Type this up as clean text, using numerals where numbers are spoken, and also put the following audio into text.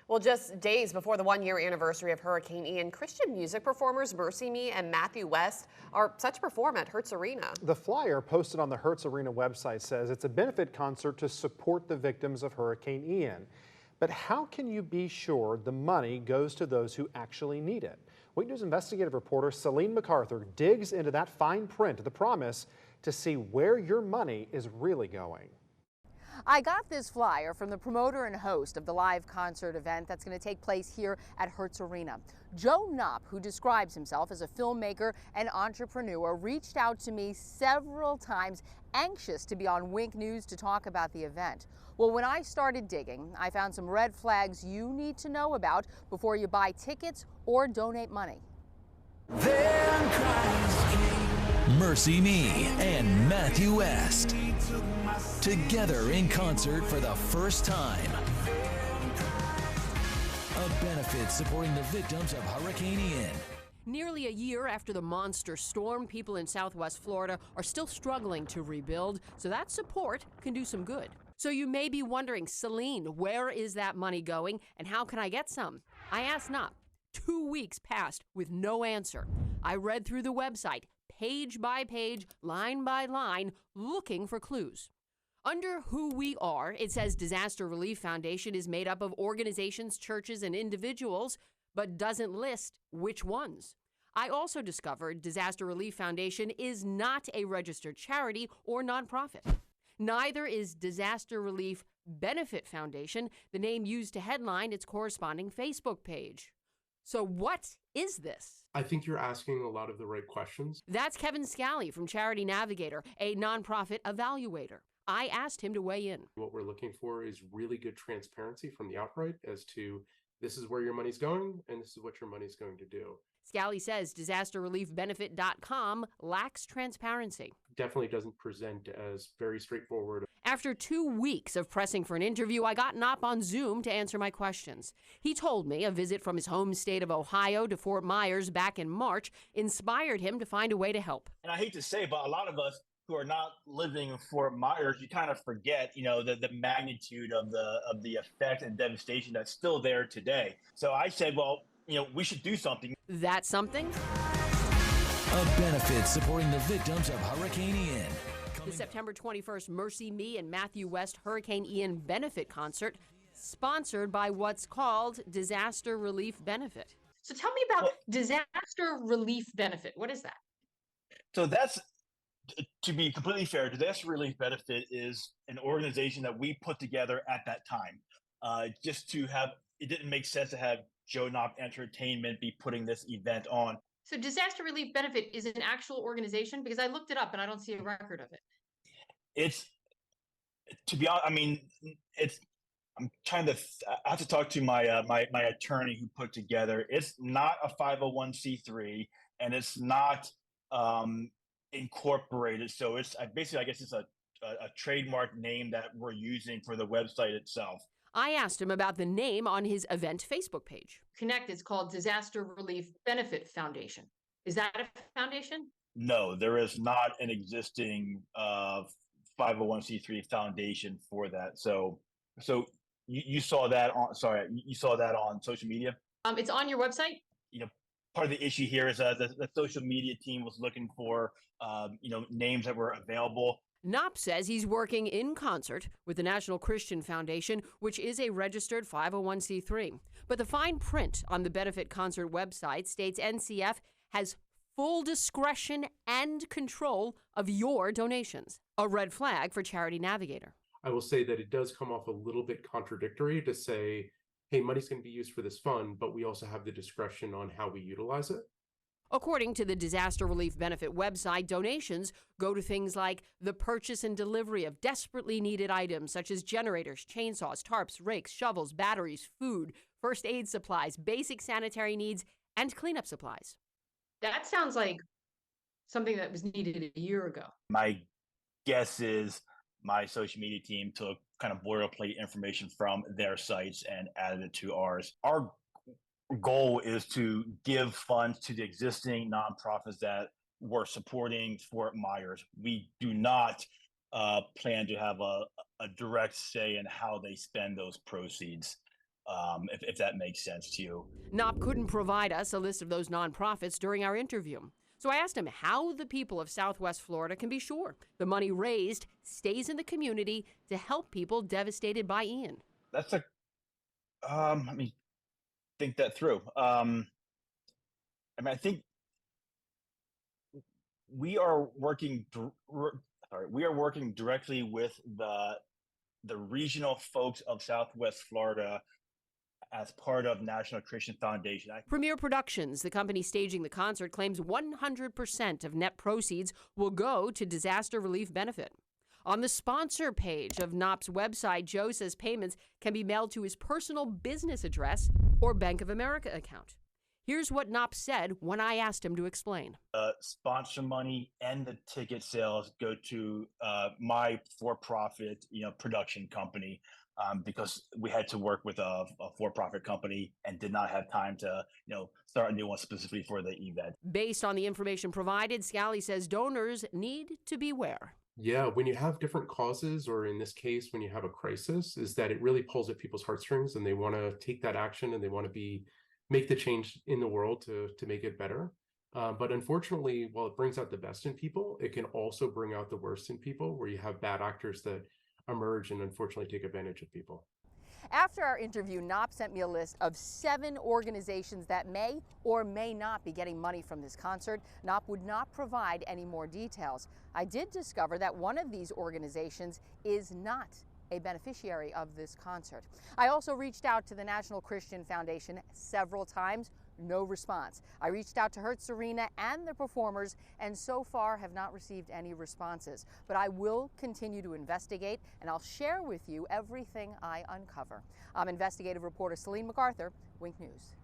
Well, just days before the one-year anniversary of Hurricane Ian, Christian music performers Mercy Me and Matthew West are set to perform at Hertz Arena. The flyer posted on the Hertz Arena website says it's a benefit concert to support the victims of Hurricane Ian. But how can you be sure the money goes to those who actually need it? Wake News investigative reporter Celine McArthur digs into that fine print of the promise to see where your money is really going. I got this flyer from the promoter and host of the live concert event that's going to take place here at Hertz Arena. Joe Knopp, who describes himself as a filmmaker and entrepreneur, reached out to me several times, anxious to be on Wink News to talk about the event. Well, when I started digging, I found some red flags you need to know about before you buy tickets or donate money. Mercy Me and Matthew West together in concert for the first time. A benefit supporting the victims of Hurricane Ian. Nearly a year after the monster storm, people in Southwest Florida are still struggling to rebuild, so that support can do some good. So you may be wondering, Celine, where is that money going and how can I get some? I asked Knopp. 2 weeks passed with no answer. I read through the website, page by page, line by line, looking for clues. Under Who We Are, it says Disaster Relief Foundation is made up of organizations, churches, and individuals, but doesn't list which ones. I also discovered Disaster Relief Foundation is not a registered charity or nonprofit. Neither is Disaster Relief Benefit Foundation, the name used to headline its corresponding Facebook page. So what is this? I think you're asking a lot of the right questions. That's Kevin Scally from Charity Navigator, a nonprofit evaluator. I asked him to weigh in. What we're looking for is really good transparency from the outright as to this is where your money's going and this is what your money's going to do. Scally says disasterreliefbenefit.com lacks transparency. Definitely doesn't present as very straightforward. After 2 weeks of pressing for an interview, I got Knopp on Zoom to answer my questions. He told me a visit from his home state of Ohio to Fort Myers back in March inspired him to find a way to help. And I hate to say, but a lot of us who are not living in Fort Myers, you kind of forget, the magnitude of the effect and devastation that's still there today. So I said, well, we should do something. That's something? A benefit supporting the victims of Hurricane Ian. The September 21st Mercy Me and Matthew West Hurricane Ian benefit concert, sponsored by what's called Disaster Relief Benefit. So tell me about Disaster Relief Benefit. What is that? So that's, to be completely fair, Disaster Relief Benefit is an organization that we put together at that time. It didn't make sense to have Joe Knopp Entertainment be putting this event on. So Disaster Relief Benefit is an actual organization? Because I looked it up and I don't see a record of it. It's, to be honest, I have to talk to my my attorney who put together. It's not a 501c3 and it's not incorporated. So it's basically, I guess it's a trademark name that we're using for the website itself. I asked him about the name on his event Facebook page. Connect, it's called Disaster Relief Benefit Foundation. Is that a foundation? No, there is not an existing 501c3 foundation for that. So you saw that on social media? It's on your website? Part of the issue here is the social media team was looking for names that were available. Knopp says he's working in concert with the National Christian Foundation, which is a registered 501c3. But the fine print on the benefit concert website states NCF has full discretion and control of your donations. A red flag for Charity Navigator. I will say that it does come off a little bit contradictory to say, hey, money's going to be used for this fund, but we also have the discretion on how we utilize it. According to the Disaster Relief Benefit website, donations go to things like the purchase and delivery of desperately needed items such as generators, chainsaws, tarps, rakes, shovels, batteries, food, first aid supplies, basic sanitary needs, and cleanup supplies. That sounds like something that was needed a year ago. My guess is my social media team took kind of boilerplate information from their sites and added it to ours. Our goal is to give funds to the existing nonprofits that were supporting Fort Myers. We do not plan to have a direct say in how they spend those proceeds. if that makes sense to you. Knopp couldn't provide us a list of those nonprofits during our interview. So I asked him how the people of Southwest Florida can be sure the money raised stays in the community to help people devastated by Ian. That's a, let me think that through. I think we are working, we are working directly with the regional folks of Southwest Florida as part of National Christian Foundation. Premier Productions, the company staging the concert, claims 100% of net proceeds will go to disaster relief benefit. On the sponsor page of Knopp's website, Joe says payments can be mailed to his personal business address or Bank of America account. Here's what Knopp said when I asked him to explain. Sponsor money and the ticket sales go to my for-profit, production company, because we had to work with a for-profit company and did not have time to, start a new one specifically for the event. Based on the information provided, Scally says donors need to beware. Yeah, when you have different causes, or in this case, when you have a crisis, is that it really pulls at people's heartstrings and they want to take that action and they want to make the change in the world to make it better. But unfortunately, while it brings out the best in people, it can also bring out the worst in people, where you have bad actors that emerge and unfortunately take advantage of people. After our interview, Knopp sent me a list of 7 organizations that may or may not be getting money from this concert. Knopp would not provide any more details. I did discover that one of these organizations is not a beneficiary of this concert. I also reached out to the National Christian Foundation several times. No response. I reached out to Hertz Arena and the performers, and so far have not received any responses. But I will continue to investigate, and I'll share with you everything I uncover. I'm investigative reporter Celine McArthur, Wink News.